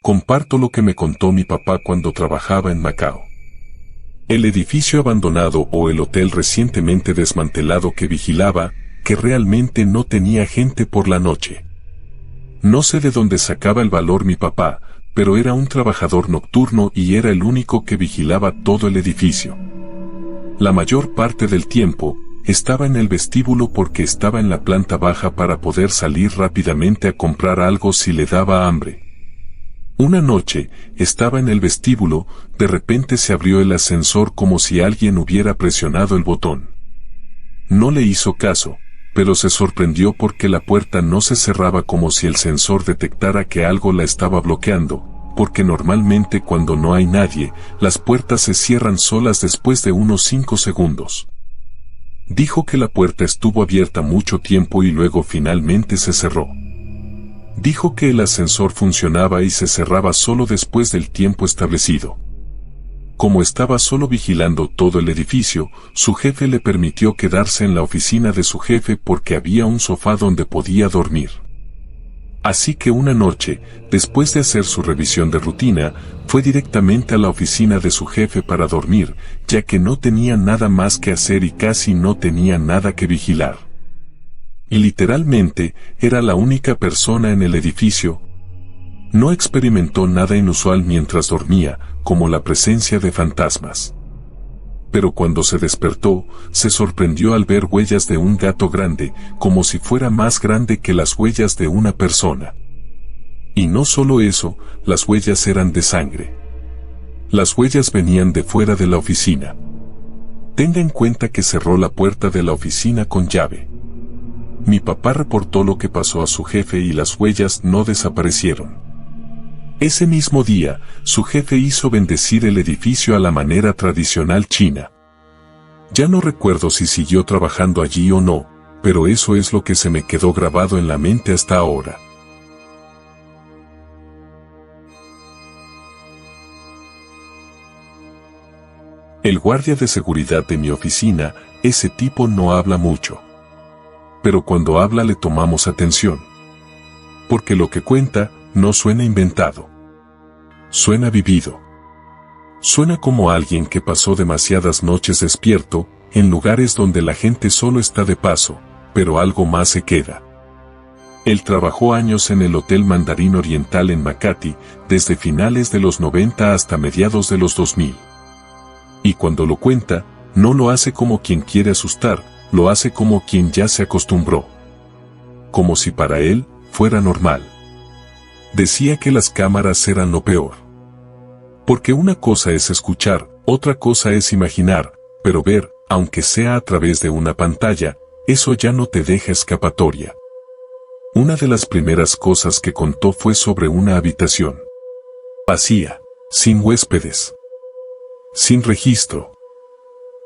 comparto lo que me contó mi papá cuando trabajaba en Macao. El edificio abandonado o el hotel recientemente desmantelado que vigilaba, que realmente no tenía gente por la noche. No sé de dónde sacaba el valor mi papá, pero era un trabajador nocturno y era el único que vigilaba todo el edificio. La mayor parte del tiempo, estaba en el vestíbulo porque estaba en la planta baja para poder salir rápidamente a comprar algo si le daba hambre. Una noche, estaba en el vestíbulo, de repente se abrió el ascensor como si alguien hubiera presionado el botón. No le hizo caso, pero se sorprendió porque la puerta no se cerraba como si el sensor detectara que algo la estaba bloqueando, porque normalmente cuando no hay nadie, las puertas se cierran solas después de unos 5 segundos. Dijo que la puerta estuvo abierta mucho tiempo y luego finalmente se cerró. Dijo que el ascensor funcionaba y se cerraba solo después del tiempo establecido. Como estaba solo vigilando todo el edificio, su jefe le permitió quedarse en la oficina de su jefe porque había un sofá donde podía dormir. Así que una noche, después de hacer su revisión de rutina, fue directamente a la oficina de su jefe para dormir, ya que no tenía nada más que hacer y casi no tenía nada que vigilar. Y literalmente, era la única persona en el edificio. No experimentó nada inusual mientras dormía, como la presencia de fantasmas. Pero cuando se despertó, se sorprendió al ver huellas de un gato grande, como si fuera más grande que las huellas de una persona. Y no solo eso, las huellas eran de sangre. Las huellas venían de fuera de la oficina. Tenga en cuenta que cerró la puerta de la oficina con llave. Mi papá reportó lo que pasó a su jefe y las huellas no desaparecieron. Ese mismo día, su jefe hizo bendecir el edificio a la manera tradicional china. Ya no recuerdo si siguió trabajando allí o no, pero eso es lo que se me quedó grabado en la mente hasta ahora. El guardia de seguridad de mi oficina, ese tipo no habla mucho. Pero cuando habla le tomamos atención. Porque lo que cuenta no suena inventado. Suena vivido. Suena como alguien que pasó demasiadas noches despierto, en lugares donde la gente solo está de paso, pero algo más se queda. Él trabajó años en el Hotel Mandarín Oriental en Makati, desde finales de los 90 hasta mediados de los 2000. Y cuando lo cuenta, no lo hace como quien quiere asustar, lo hace como quien ya se acostumbró. Como si para él fuera normal. Decía que las cámaras eran lo peor. Porque una cosa es escuchar, otra cosa es imaginar, pero ver, aunque sea a través de una pantalla, eso ya no te deja escapatoria. Una de las primeras cosas que contó fue sobre una habitación. Vacía, sin huéspedes. Sin registro.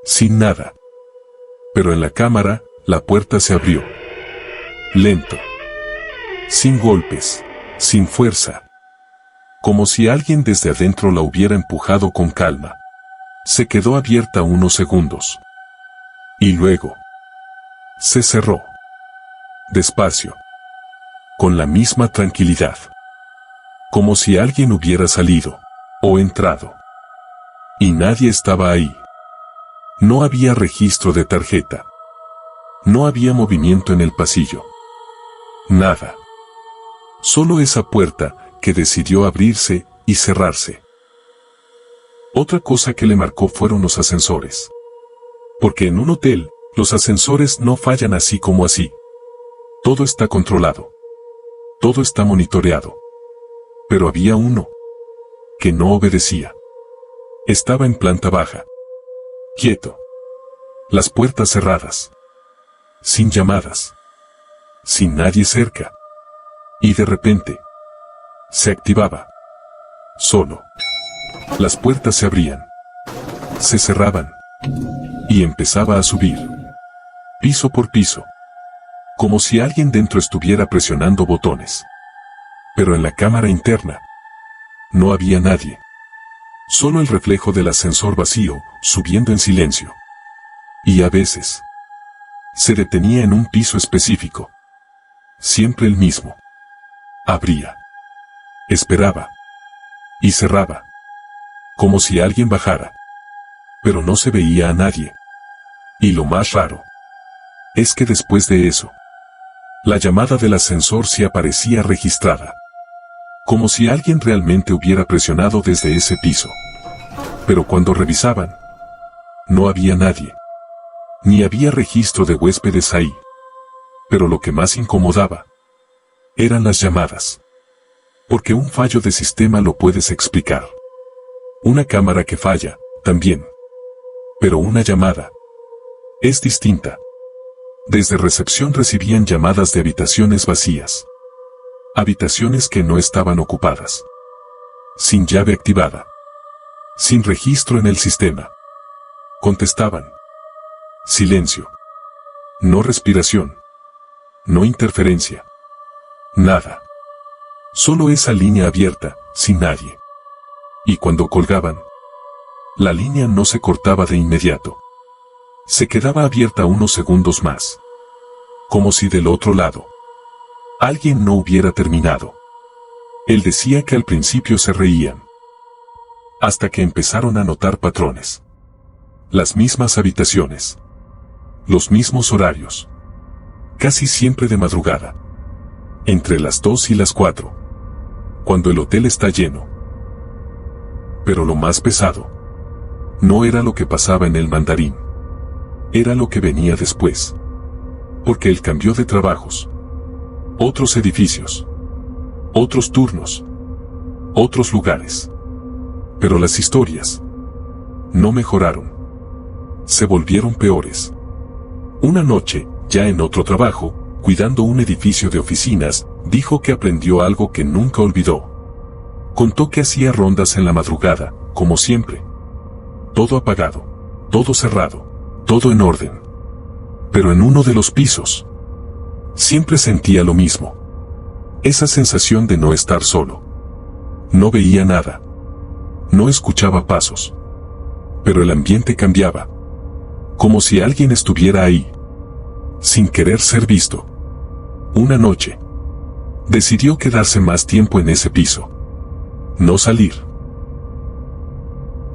Sin nada. Pero en la cámara, la puerta se abrió. Lento. Sin golpes. Sin fuerza. Como si alguien desde adentro la hubiera empujado con calma. Se quedó abierta unos segundos. Y luego. Se cerró. Despacio. Con la misma tranquilidad. Como si alguien hubiera salido. O entrado. Y nadie estaba ahí. No había registro de tarjeta. No había movimiento en el pasillo. Nada. Solo esa puerta, que decidió abrirse y cerrarse. Otra cosa que le marcó fueron los ascensores. Porque en un hotel, los ascensores no fallan así como así. Todo está controlado. Todo está monitoreado. Pero había uno que no obedecía. Estaba en planta baja. Quieto. Las puertas cerradas. Sin llamadas. Sin nadie cerca. Y de repente, se activaba. Solo. Las puertas se abrían. Se cerraban. Y empezaba a subir. Piso por piso. Como si alguien dentro estuviera presionando botones. Pero en la cámara interna, no había nadie. Solo el reflejo del ascensor vacío, subiendo en silencio. Y a veces, se detenía en un piso específico. Siempre el mismo. Abría. Esperaba. y cerraba. Como si alguien bajara. Pero no se veía a nadie. Y lo más raro es que después de eso, la llamada del ascensor sí aparecía registrada. Como si alguien realmente hubiera presionado desde ese piso. Pero cuando revisaban, no había nadie. Ni había registro de huéspedes ahí. Pero lo que más incomodaba eran las llamadas. Porque un fallo de sistema lo puedes explicar. Una cámara que falla, también. Pero una llamada es distinta. Desde recepción recibían llamadas de habitaciones vacías. Habitaciones que no estaban ocupadas. Sin llave activada. Sin registro en el sistema. Contestaban. Silencio. No respiración. No interferencia. Nada. Solo esa línea abierta, sin nadie. Y cuando colgaban, la línea no se cortaba de inmediato. Se quedaba abierta unos segundos más. Como si del otro lado alguien no hubiera terminado. Él decía que al principio se reían. Hasta que empezaron a notar patrones. Las mismas habitaciones. Los mismos horarios. Casi siempre de madrugada. Entre las 2 y las 4. Cuando el hotel está lleno. Pero lo más pesado no era lo que pasaba en el Mandarín. Era lo que venía después. Porque él cambió de trabajos. Otros edificios. Otros turnos. Otros lugares. Pero las historias no mejoraron. Se volvieron peores. Una noche, ya en otro trabajo, cuidando un edificio de oficinas, dijo que aprendió algo que nunca olvidó. Contó que hacía rondas en la madrugada, como siempre. Todo apagado, todo cerrado, todo en orden. Pero en uno de los pisos, siempre sentía lo mismo. Esa sensación de no estar solo. No veía nada. No escuchaba pasos. Pero el ambiente cambiaba. Como si alguien estuviera ahí. Sin querer ser visto. Una noche, decidió quedarse más tiempo en ese piso. No salir.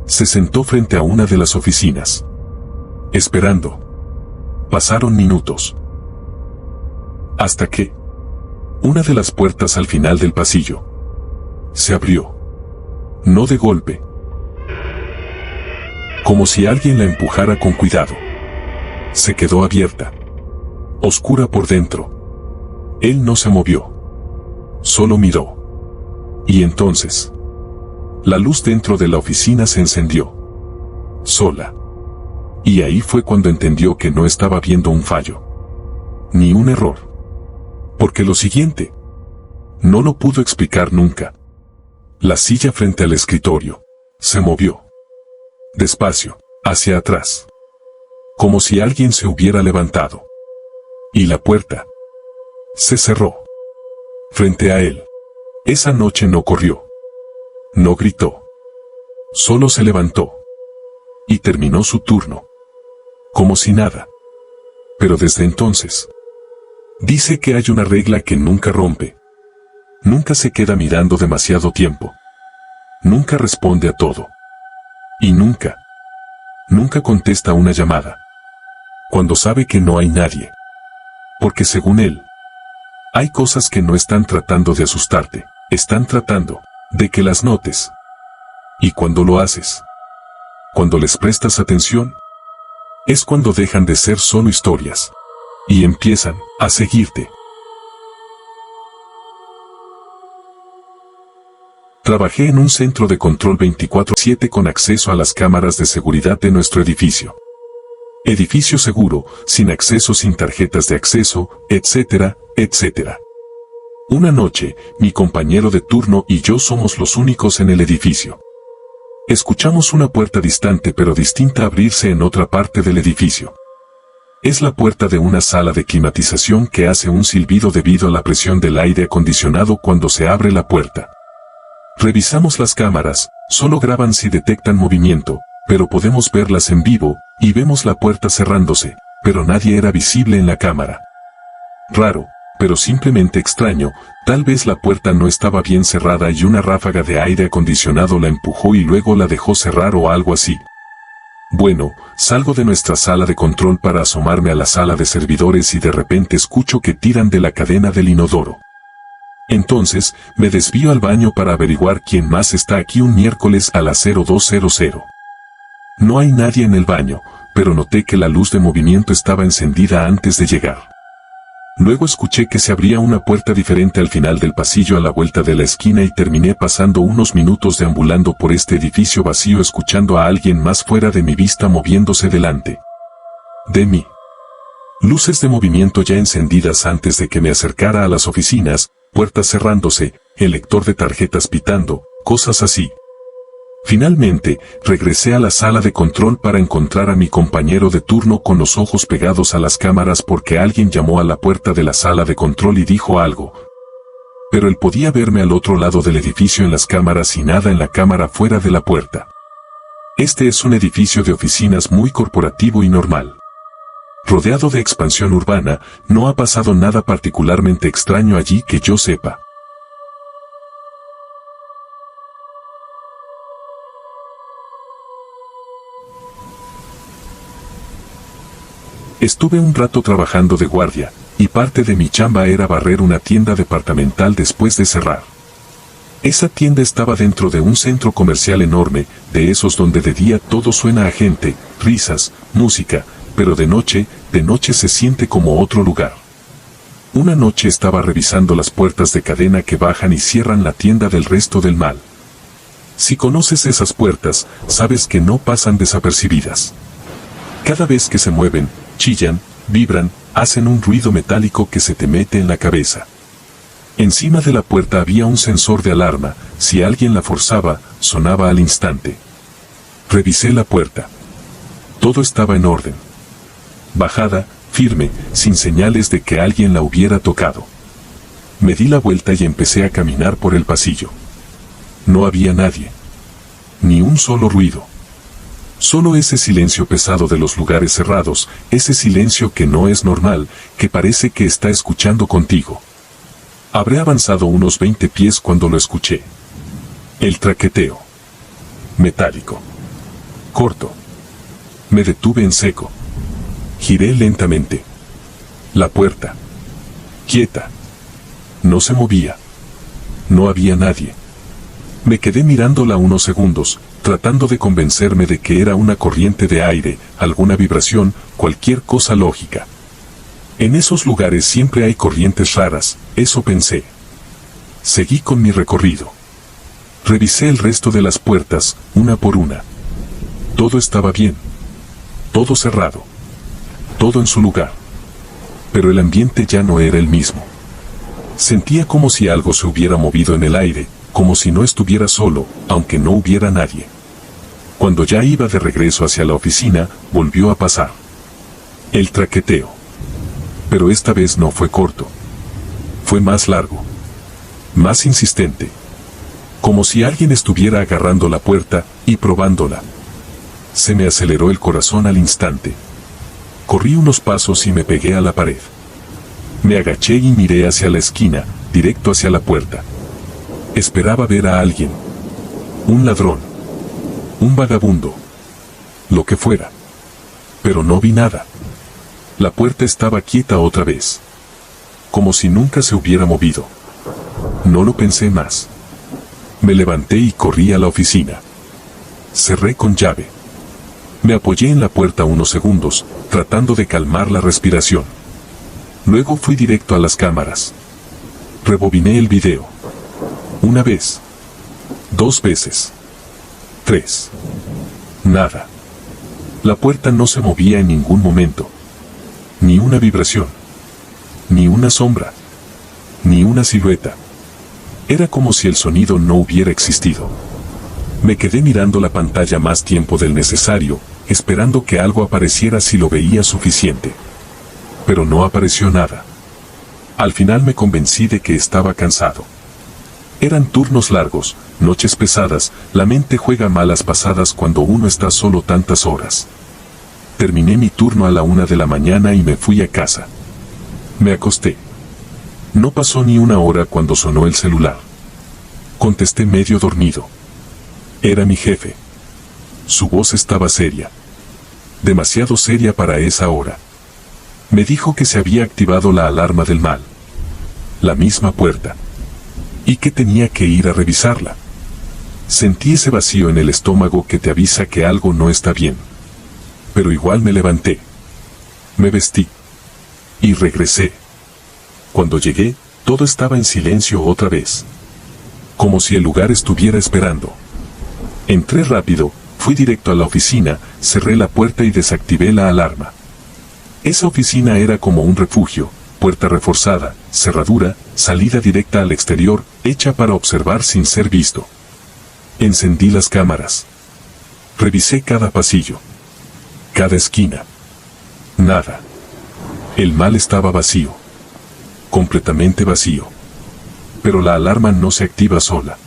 Se sentó frente a una de las oficinas. Esperando. Pasaron minutos. Hasta que una de las puertas al final del pasillo se abrió. No de golpe. Como si alguien la empujara con cuidado. Se quedó abierta. Oscura por dentro. Él no se movió. Solo miró. Y entonces, la luz dentro de la oficina se encendió. Sola. Y ahí fue cuando entendió que no estaba viendo un fallo. Ni un error. Porque lo siguiente no lo pudo explicar nunca. La silla frente al escritorio se movió. Despacio, hacia atrás. Como si alguien se hubiera levantado. Y la puerta se cerró. Frente a él. Esa noche no corrió. No gritó. Solo se levantó. Y terminó su turno. Como si nada. Pero desde entonces, dice que hay una regla que nunca rompe. Nunca se queda mirando demasiado tiempo. Nunca responde a todo. Y nunca contesta una llamada. Cuando sabe que no hay nadie. Porque según él, hay cosas que no están tratando de asustarte, están tratando de que las notes. Y cuando lo haces, cuando les prestas atención, es cuando dejan de ser solo historias. Y empiezan a seguirte. Trabajé en un centro de control 24/7 con acceso a las cámaras de seguridad de nuestro edificio. Edificio seguro, sin acceso, sin tarjetas de acceso, etcétera, etcétera. Una noche, mi compañero de turno y yo somos los únicos en el edificio. Escuchamos una puerta distante pero distinta abrirse en otra parte del edificio. Es la puerta de una sala de climatización que hace un silbido debido a la presión del aire acondicionado cuando se abre la puerta. Revisamos las cámaras, solo graban si detectan movimiento, pero podemos verlas en vivo, y vemos la puerta cerrándose, pero nadie era visible en la cámara. Raro, pero simplemente extraño. Tal vez la puerta no estaba bien cerrada y una ráfaga de aire acondicionado la empujó y luego la dejó cerrar o algo así. Bueno, salgo de nuestra sala de control para asomarme a la sala de servidores y de repente escucho que tiran de la cadena del inodoro. Entonces, me desvío al baño para averiguar quién más está aquí un miércoles a las 0200. No hay nadie en el baño, pero noté que la luz de movimiento estaba encendida antes de llegar. Luego escuché que se abría una puerta diferente al final del pasillo a la vuelta de la esquina y terminé pasando unos minutos deambulando por este edificio vacío escuchando a alguien más fuera de mi vista moviéndose delante de mí. Luces de movimiento ya encendidas antes de que me acercara a las oficinas, puertas cerrándose, el lector de tarjetas pitando, cosas así. Finalmente, regresé a la sala de control para encontrar a mi compañero de turno con los ojos pegados a las cámaras porque alguien llamó a la puerta de la sala de control y dijo algo. Pero él podía verme al otro lado del edificio en las cámaras y nada en la cámara fuera de la puerta. Este es un edificio de oficinas muy corporativo y normal. Rodeado de expansión urbana, no ha pasado nada particularmente extraño allí que yo sepa. Estuve un rato trabajando de guardia, y parte de mi chamba era barrer una tienda departamental después de cerrar. Esa tienda estaba dentro de un centro comercial enorme, de esos donde de día todo suena a gente, risas, música, pero de noche se siente como otro lugar. Una noche estaba revisando las puertas de cadena que bajan y cierran la tienda del resto del mal. Si conoces esas puertas, sabes que no pasan desapercibidas. Cada vez que se mueven, chillan, vibran, hacen un ruido metálico que se te mete en la cabeza. Encima de la puerta había un sensor de alarma, si alguien la forzaba, sonaba al instante. Revisé la puerta. Todo estaba en orden. Bajada, firme, sin señales de que alguien la hubiera tocado. Me di la vuelta y empecé a caminar por el pasillo. No había nadie. Ni un solo ruido. Solo ese silencio pesado de los lugares cerrados, ese silencio que no es normal, que parece que está escuchando contigo. Habré avanzado unos 20 pies cuando lo escuché. El traqueteo. Metálico. Corto. Me detuve en seco. Giré lentamente. La puerta. Quieta. No se movía. No había nadie. Me quedé mirándola unos segundos, tratando de convencerme de que era una corriente de aire, alguna vibración, cualquier cosa lógica. En esos lugares siempre hay corrientes raras, eso pensé. Seguí con mi recorrido. Revisé el resto de las puertas, una por una. Todo estaba bien. Todo cerrado. Todo en su lugar. Pero el ambiente ya no era el mismo. Sentía como si algo se hubiera movido en el aire, como si no estuviera solo, aunque no hubiera nadie. Cuando ya iba de regreso hacia la oficina, volvió a pasar. El traqueteo. Pero esta vez no fue corto. Fue más largo. Más insistente. Como si alguien estuviera agarrando la puerta y probándola. Se me aceleró el corazón al instante. Corrí unos pasos y me pegué a la pared. Me agaché y miré hacia la esquina, directo hacia la puerta. Esperaba ver a alguien. Un ladrón. Un vagabundo. Lo que fuera. Pero no vi nada. La puerta estaba quieta otra vez. Como si nunca se hubiera movido. No lo pensé más. Me levanté y corrí a la oficina. Cerré con llave. Me apoyé en la puerta unos segundos, tratando de calmar la respiración. Luego fui directo a las cámaras. Rebobiné el video. Una vez. 2 veces. 3. Nada. La puerta no se movía en ningún momento. Ni una vibración. Ni una sombra. Ni una silueta. Era como si el sonido no hubiera existido. Me quedé mirando la pantalla más tiempo del necesario, esperando que algo apareciera si lo veía suficiente. Pero no apareció nada. Al final me convencí de que estaba cansado. Eran turnos largos, noches pesadas, la mente juega malas pasadas cuando uno está solo tantas horas. Terminé mi turno a la 1 de la mañana y me fui a casa. Me acosté. No pasó ni una hora cuando sonó el celular. Contesté medio dormido. Era mi jefe. Su voz estaba seria. Demasiado seria para esa hora. Me dijo que se había activado la alarma del mal. La misma puerta. Y que tenía que ir a revisarla. Sentí ese vacío en el estómago que te avisa que algo no está bien. Pero igual me levanté. Me vestí. Y regresé. Cuando llegué, todo estaba en silencio otra vez. Como si el lugar estuviera esperando. Entré rápido, fui directo a la oficina, cerré la puerta y desactivé la alarma. Esa oficina era como un refugio, puerta reforzada, cerradura, salida directa al exterior, hecha para observar sin ser visto. Encendí las cámaras. Revisé cada pasillo. Cada esquina. Nada. El mal estaba vacío. Completamente vacío. Pero la alarma no se activa sola.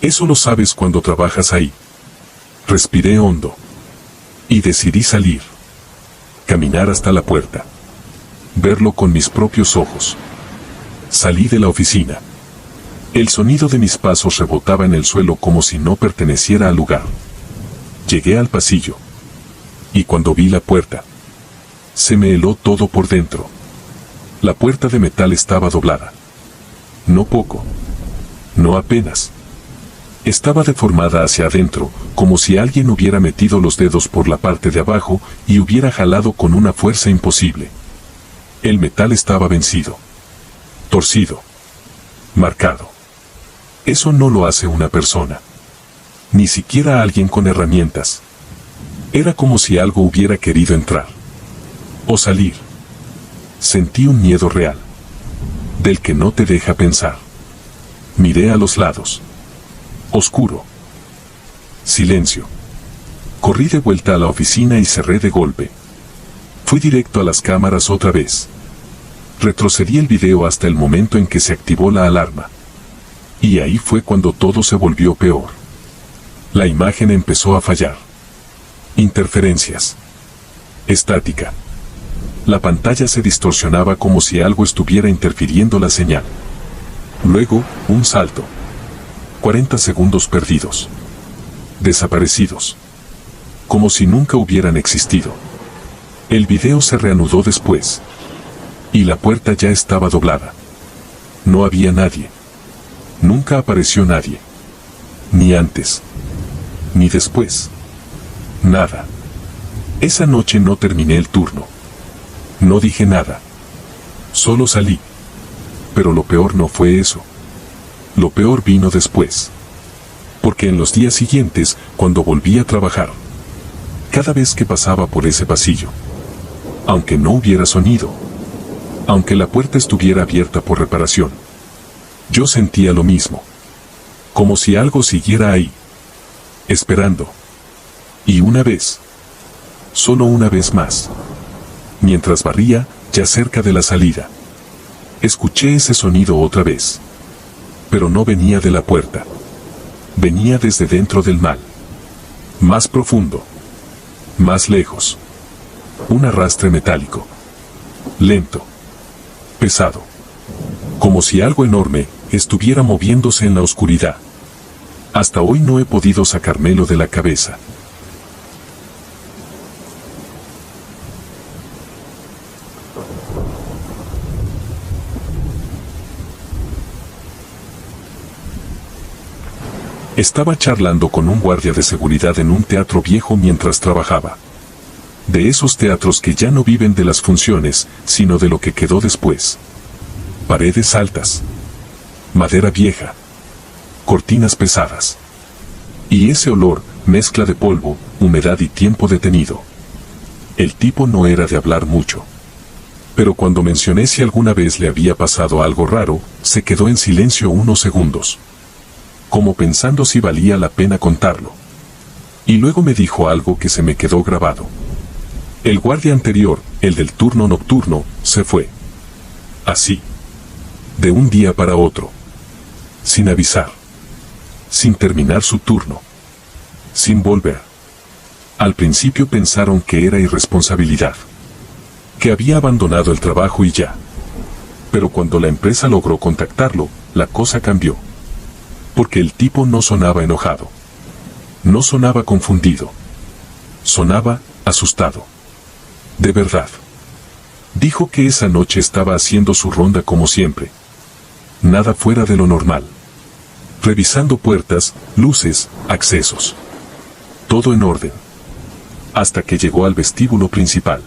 Eso lo sabes cuando trabajas ahí. Respiré hondo. Y decidí salir. Caminar hasta la puerta. Verlo con mis propios ojos. Salí de la oficina. El sonido de mis pasos rebotaba en el suelo como si no perteneciera al lugar. Llegué al pasillo. Y cuando vi la puerta, se me heló todo por dentro. La puerta de metal estaba doblada. No poco. No apenas. Estaba deformada hacia adentro, como si alguien hubiera metido los dedos por la parte de abajo y hubiera jalado con una fuerza imposible. El metal estaba vencido. Torcido. Marcado. Eso no lo hace una persona. Ni siquiera alguien con herramientas. Era como si algo hubiera querido entrar. O salir. Sentí un miedo real. Del que no te deja pensar. Miré a los lados. Oscuro. Silencio. Corrí de vuelta a la oficina y cerré de golpe. Fui directo a las cámaras otra vez. Retrocedí el video hasta el momento en que se activó la alarma. Y ahí fue cuando todo se volvió peor. La imagen empezó a fallar. Interferencias. Estática. La pantalla se distorsionaba como si algo estuviera interfiriendo la señal. Luego, un salto. 40 segundos perdidos. Desaparecidos. Como si nunca hubieran existido. El video se reanudó después. Y la puerta ya estaba doblada. No había nadie. Nunca apareció nadie. Ni antes. Ni después. Nada. Esa noche no terminé el turno. No dije nada. Solo salí. Pero lo peor no fue eso. Lo peor vino después. Porque en los días siguientes, cuando volví a trabajar, cada vez que pasaba por ese pasillo, aunque no hubiera sonido, aunque la puerta estuviera abierta por reparación, yo sentía lo mismo. Como si algo siguiera ahí. Esperando. Y una vez. Solo una vez más. Mientras barría, ya cerca de la salida. Escuché ese sonido otra vez. Pero no venía de la puerta. Venía desde dentro del mal. Más profundo. Más lejos. Un arrastre metálico. Lento. Pesado. Como si algo enorme estuviera moviéndose en la oscuridad. Hasta hoy no he podido sacármelo de la cabeza. Estaba charlando con un guardia de seguridad en un teatro viejo mientras trabajaba. De esos teatros que ya no viven de las funciones, sino de lo que quedó después. Paredes altas. Madera vieja. Cortinas pesadas. Y ese olor, mezcla de polvo, humedad y tiempo detenido. El tipo no era de hablar mucho. Pero cuando mencioné si alguna vez le había pasado algo raro, se quedó en silencio unos segundos. Como pensando si valía la pena contarlo. Y luego me dijo algo que se me quedó grabado. El guardia anterior, el del turno nocturno, se fue. Así. De un día para otro. Sin avisar. Sin terminar su turno. Sin volver. Al principio pensaron que era irresponsabilidad. Que había abandonado el trabajo y ya. Pero cuando la empresa logró contactarlo, la cosa cambió. Porque el tipo no sonaba enojado. No sonaba confundido. Sonaba asustado. De verdad. Dijo que esa noche estaba haciendo su ronda como siempre. Nada fuera de lo normal. Revisando puertas, luces, accesos. Todo en orden. Hasta que llegó al vestíbulo principal.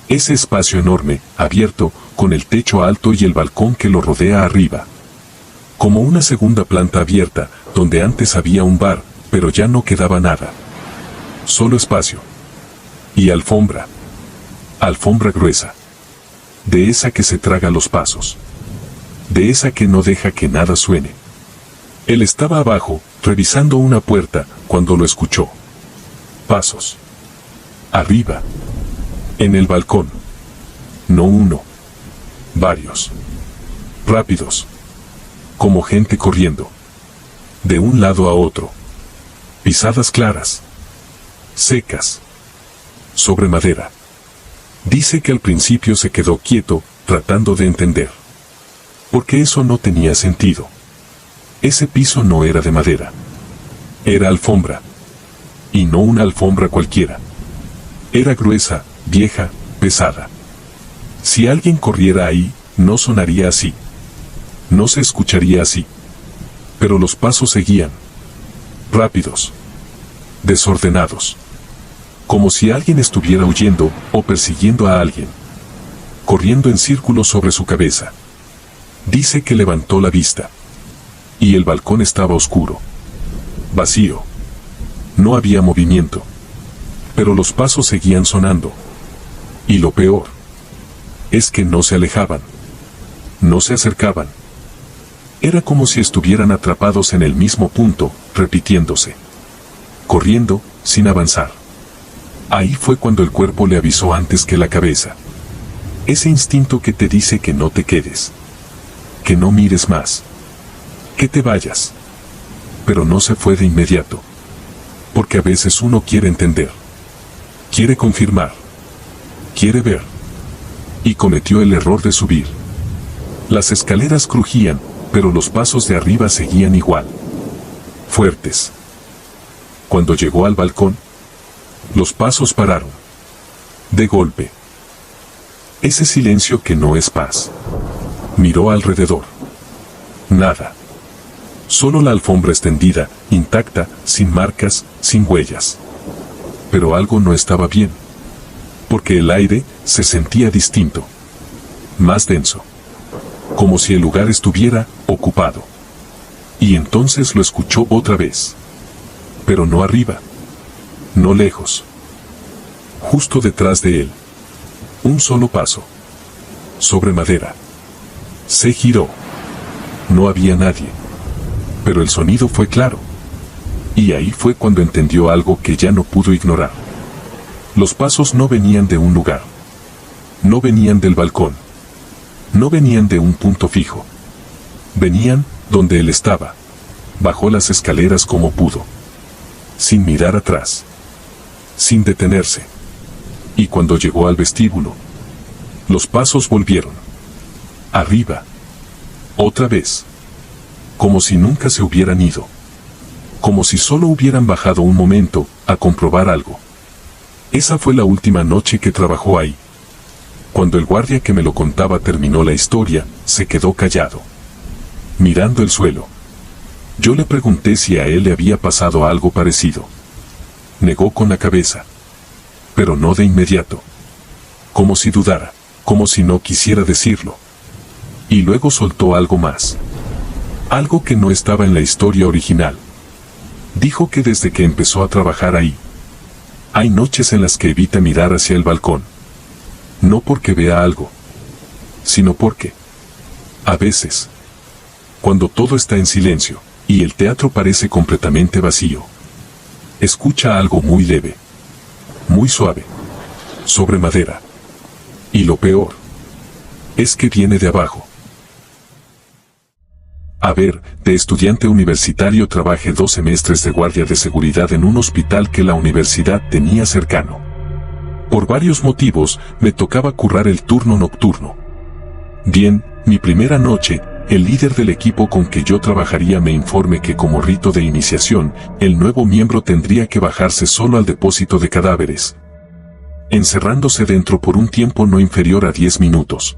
Ese espacio enorme, abierto, con el techo alto y el balcón que lo rodea arriba. Como una segunda planta abierta, donde antes había un bar, pero ya no quedaba nada. Solo espacio. Y alfombra. Alfombra gruesa. De esa que se traga los pasos. De esa que no deja que nada suene. Él estaba abajo, revisando una puerta, cuando lo escuchó. Pasos. Arriba. En el balcón. No uno. Varios. Rápidos. Como gente corriendo. De un lado a otro. Pisadas claras. Secas. Sobre madera. Dice que al principio se quedó quieto, tratando de entender. Porque eso no tenía sentido. Ese piso no era de madera. Era alfombra. Y no una alfombra cualquiera. Era gruesa, vieja, pesada. Si alguien corriera ahí, no sonaría así. No se escucharía así. Pero los pasos seguían. Rápidos. Desordenados. Como si alguien estuviera huyendo o persiguiendo a alguien. Corriendo en círculos sobre su cabeza. Dice que levantó la vista. Y el balcón estaba oscuro. Vacío. No había movimiento. Pero los pasos seguían sonando. Y lo peor es que no se alejaban. No se acercaban. Era como si estuvieran atrapados en el mismo punto, repitiéndose. Corriendo, sin avanzar. Ahí fue cuando el cuerpo le avisó antes que la cabeza. Ese instinto que te dice que no te quedes. Que no mires más. Que te vayas. Pero no se fue de inmediato. Porque a veces uno quiere entender. Quiere confirmar. Quiere ver. Y cometió el error de subir. Las escaleras crujían, pero los pasos de arriba seguían igual. Fuertes. Cuando llegó al balcón, los pasos pararon. De golpe. Ese silencio que no es paz. Miró alrededor. Nada. Solo la alfombra extendida, intacta, sin marcas, sin huellas. Pero algo no estaba bien. Porque el aire se sentía distinto. Más denso. Como si el lugar estuviera ocupado. Y entonces lo escuchó otra vez. Pero no arriba. No lejos. Justo detrás de él. Un solo paso. Sobre madera. Se giró. No había nadie. Pero el sonido fue claro. Y ahí fue cuando entendió algo que ya no pudo ignorar. Los pasos no venían de un lugar. No venían del balcón. No venían de un punto fijo. Venían donde él estaba. Bajó las escaleras como pudo. Sin mirar atrás. Sin detenerse. Y cuando llegó al vestíbulo, los pasos volvieron. Arriba. Otra vez. Como si nunca se hubieran ido. Como si solo hubieran bajado un momento, a comprobar algo. Esa fue la última noche que trabajó ahí. Cuando el guardia que me lo contaba terminó la historia, se quedó callado. Mirando el suelo. Yo le pregunté si a él le había pasado algo parecido. Negó con la cabeza. Pero no de inmediato. Como si dudara, como si no quisiera decirlo. Y luego soltó algo más. Algo que no estaba en la historia original. Dijo que desde que empezó a trabajar ahí, hay noches en las que evita mirar hacia el balcón. No porque vea algo, sino porque, a veces, cuando todo está en silencio, y el teatro parece completamente vacío, escucha algo muy leve, muy suave, sobre madera. Y lo peor, es que viene de abajo. A ver, de estudiante universitario trabajé 2 semestres de guardia de seguridad en un hospital que la universidad tenía cercano. Por varios motivos, me tocaba currar el turno nocturno. Bien, mi primera noche, el líder del equipo con que yo trabajaría me informe que como rito de iniciación, el nuevo miembro tendría que bajarse solo al depósito de cadáveres, encerrándose dentro por un tiempo no inferior a 10 minutos.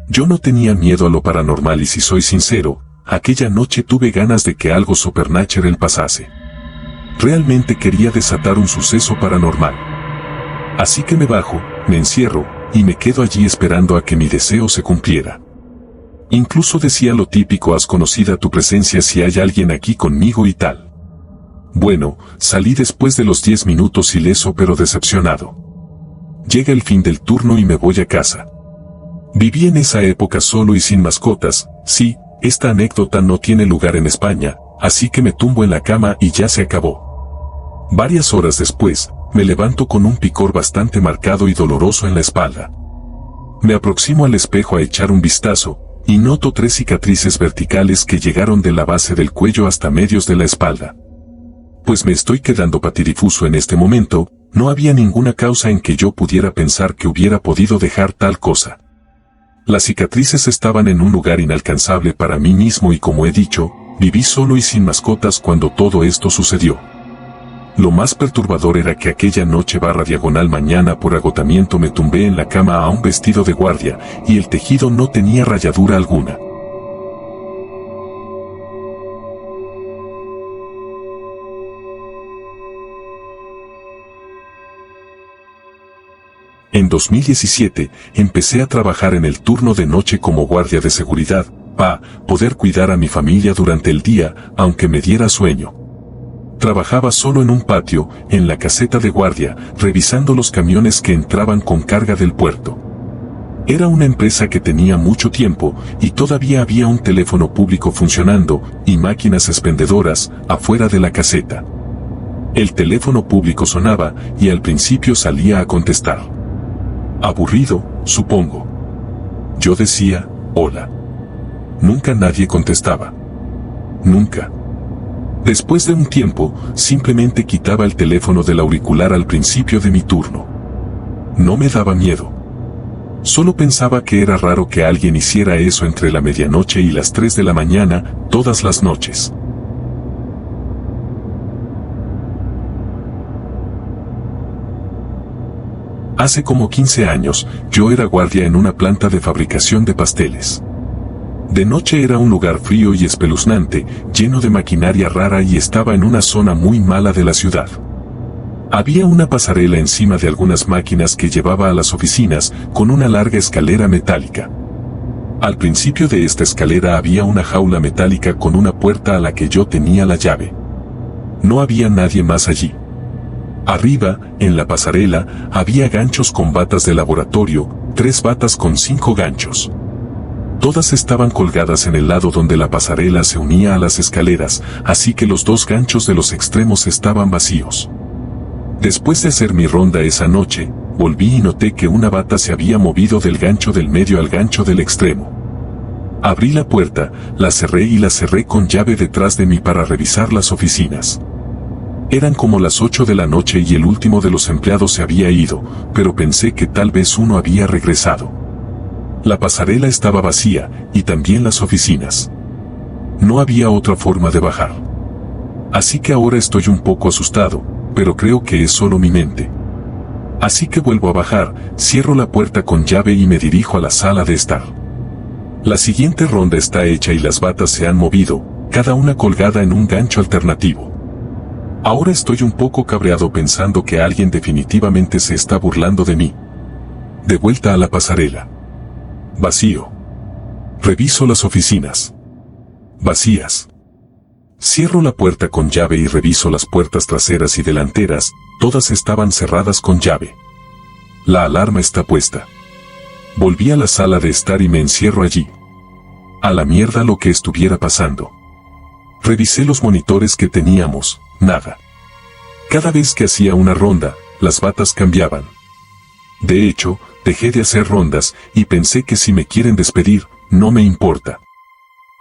Yo no tenía miedo a lo paranormal y si soy sincero, aquella noche tuve ganas de que algo supernatural pasase. Realmente quería desatar un suceso paranormal. Así que me bajo, me encierro, y me quedo allí esperando a que mi deseo se cumpliera. Incluso decía lo típico: haz conocida tu presencia si hay alguien aquí conmigo y tal. Bueno, salí después de los 10 minutos ileso pero decepcionado. Llega el fin del turno y me voy a casa. Viví en esa época solo y sin mascotas. Sí, esta anécdota no tiene lugar en España, así que me tumbo en la cama y ya se acabó. Varias horas después, me levanto con un picor bastante marcado y doloroso en la espalda. Me aproximo al espejo a echar un vistazo, y noto 3 cicatrices verticales que llegaron de la base del cuello hasta medios de la espalda. Pues me estoy quedando patidifuso en este momento, no había ninguna causa en que yo pudiera pensar que hubiera podido dejar tal cosa. Las cicatrices estaban en un lugar inalcanzable para mí mismo y como he dicho, viví solo y sin mascotas cuando todo esto sucedió. Lo más perturbador era que aquella noche / mañana por agotamiento me tumbé en la cama a un vestido de guardia, y el tejido no tenía rayadura alguna. En 2017, empecé a trabajar en el turno de noche como guardia de seguridad, para poder cuidar a mi familia durante el día, aunque me diera sueño. Trabajaba solo en un patio, en la caseta de guardia, revisando los camiones que entraban con carga del puerto. Era una empresa que tenía mucho tiempo, y todavía había un teléfono público funcionando, y máquinas expendedoras, afuera de la caseta. El teléfono público sonaba, y al principio salía a contestar. Aburrido, supongo. Yo decía, hola. Nunca nadie contestaba. Nunca. Después de un tiempo, simplemente quitaba el teléfono del auricular al principio de mi turno. No me daba miedo. Solo pensaba que era raro que alguien hiciera eso entre la medianoche y las 3 de la mañana, todas las noches. Hace como 15 años, yo era guardia en una planta de fabricación de pasteles. De noche era un lugar frío y espeluznante, lleno de maquinaria rara y estaba en una zona muy mala de la ciudad. Había una pasarela encima de algunas máquinas que llevaba a las oficinas, con una larga escalera metálica. Al principio de esta escalera había una jaula metálica con una puerta a la que yo tenía la llave. No había nadie más allí. Arriba, en la pasarela, había ganchos con batas de laboratorio, 3 batas con 5 ganchos. Todas estaban colgadas en el lado donde la pasarela se unía a las escaleras, así que los 2 ganchos de los extremos estaban vacíos. Después de hacer mi ronda esa noche, volví y noté que una bata se había movido del gancho del medio al gancho del extremo. Abrí la puerta, la cerré y la cerré con llave detrás de mí para revisar las oficinas. Eran como las 8 de la noche y el último de los empleados se había ido, pero pensé que tal vez uno había regresado. La pasarela estaba vacía, y también las oficinas. No había otra forma de bajar. Así que ahora estoy un poco asustado, pero creo que es solo mi mente. Así que vuelvo a bajar, cierro la puerta con llave y me dirijo a la sala de estar. La siguiente ronda está hecha y las batas se han movido, cada una colgada en un gancho alternativo. Ahora estoy un poco cabreado pensando que alguien definitivamente se está burlando de mí. De vuelta a la pasarela. Vacío. Reviso las oficinas. Vacías. Cierro la puerta con llave y reviso las puertas traseras y delanteras, todas estaban cerradas con llave. La alarma está puesta. Volví a la sala de estar y me encierro allí. A la mierda lo que estuviera pasando. Revisé los monitores que teníamos, nada. Cada vez que hacía una ronda, las batas cambiaban. De hecho, dejé de hacer rondas y pensé que si me quieren despedir, no me importa.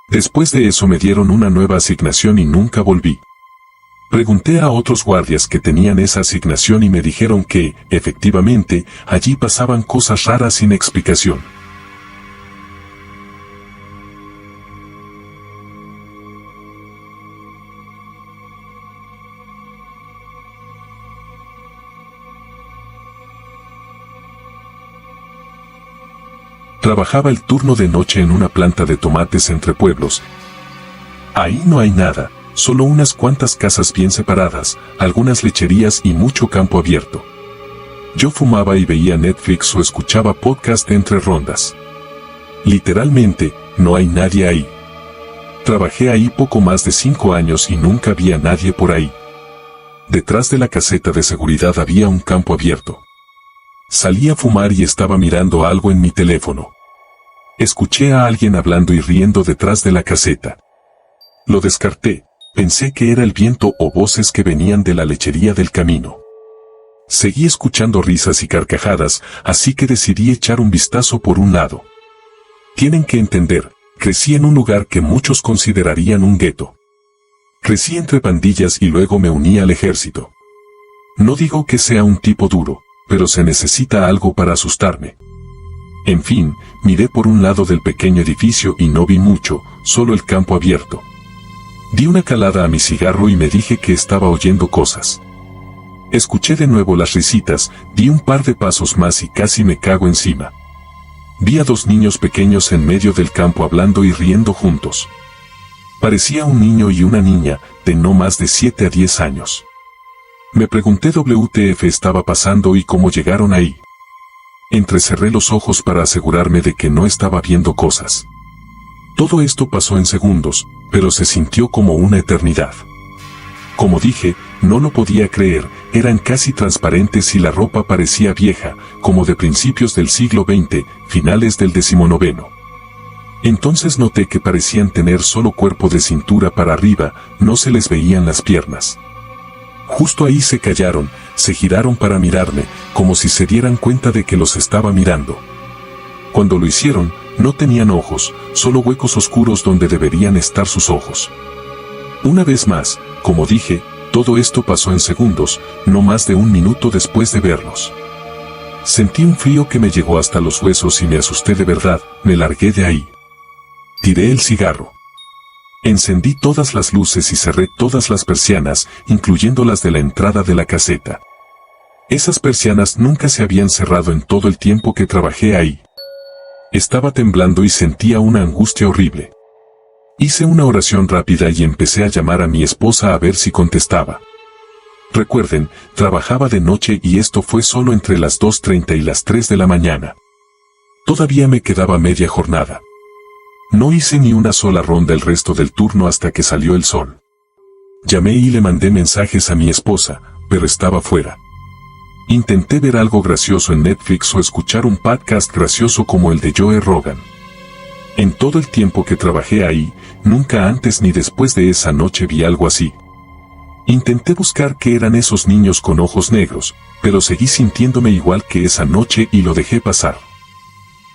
Después de eso me dieron una nueva asignación y nunca volví. Pregunté a otros guardias que tenían esa asignación y me dijeron que, efectivamente, allí pasaban cosas raras sin explicación. Trabajaba el turno de noche en una planta de tomates entre pueblos. Ahí no hay nada, solo unas cuantas casas bien separadas, algunas lecherías y mucho campo abierto. Yo fumaba y veía Netflix o escuchaba podcast entre rondas. Literalmente, no hay nadie ahí. Trabajé ahí poco más de 5 años y nunca vi a nadie por ahí. Detrás de la caseta de seguridad había un campo abierto. Salí a fumar y estaba mirando algo en mi teléfono. Escuché a alguien hablando y riendo detrás de la caseta. Lo descarté, pensé que era el viento o voces que venían de la lechería del camino. Seguí escuchando risas y carcajadas, así que decidí echar un vistazo por un lado. Tienen que entender, crecí en un lugar que muchos considerarían un gueto. Crecí entre pandillas y luego me uní al ejército. No digo que sea un tipo duro, pero se necesita algo para asustarme. En fin, miré por un lado del pequeño edificio y no vi mucho, solo el campo abierto. Di una calada a mi cigarro y me dije que estaba oyendo cosas. Escuché de nuevo las risitas, di un par de pasos más y casi me cago encima. Vi a 2 niños pequeños en medio del campo hablando y riendo juntos. Parecía un niño y una niña, de no más de 7 a 10 años. Me pregunté WTF estaba pasando y cómo llegaron ahí. Entrecerré los ojos para asegurarme de que no estaba viendo cosas. Todo esto pasó en segundos, pero se sintió como una eternidad. Como dije, no lo podía creer, eran casi transparentes y la ropa parecía vieja, como de principios del siglo XX, finales del XIX. Entonces noté que parecían tener solo cuerpo de cintura para arriba, no se les veían las piernas. Justo ahí se callaron, se giraron para mirarme, como si se dieran cuenta de que los estaba mirando. Cuando lo hicieron, no tenían ojos, solo huecos oscuros donde deberían estar sus ojos. Una vez más, como dije, todo esto pasó en segundos, no más de 1 minuto después de verlos. Sentí un frío que me llegó hasta los huesos y me asusté de verdad, me largué de ahí. Tiré el cigarro. Encendí todas las luces y cerré todas las persianas, incluyendo las de la entrada de la caseta. Esas persianas nunca se habían cerrado en todo el tiempo que trabajé ahí. Estaba temblando y sentía una angustia horrible. Hice una oración rápida y empecé a llamar a mi esposa a ver si contestaba. Recuerden, trabajaba de noche y esto fue solo entre las 2:30 y las 3 de la mañana. Todavía me quedaba media jornada. No hice ni una sola ronda el resto del turno hasta que salió el sol. Llamé y le mandé mensajes a mi esposa, pero estaba fuera. Intenté ver algo gracioso en Netflix o escuchar un podcast gracioso como el de Joe Rogan. En todo el tiempo que trabajé ahí, nunca antes ni después de esa noche vi algo así. Intenté buscar qué eran esos niños con ojos negros, pero seguí sintiéndome igual que esa noche y lo dejé pasar.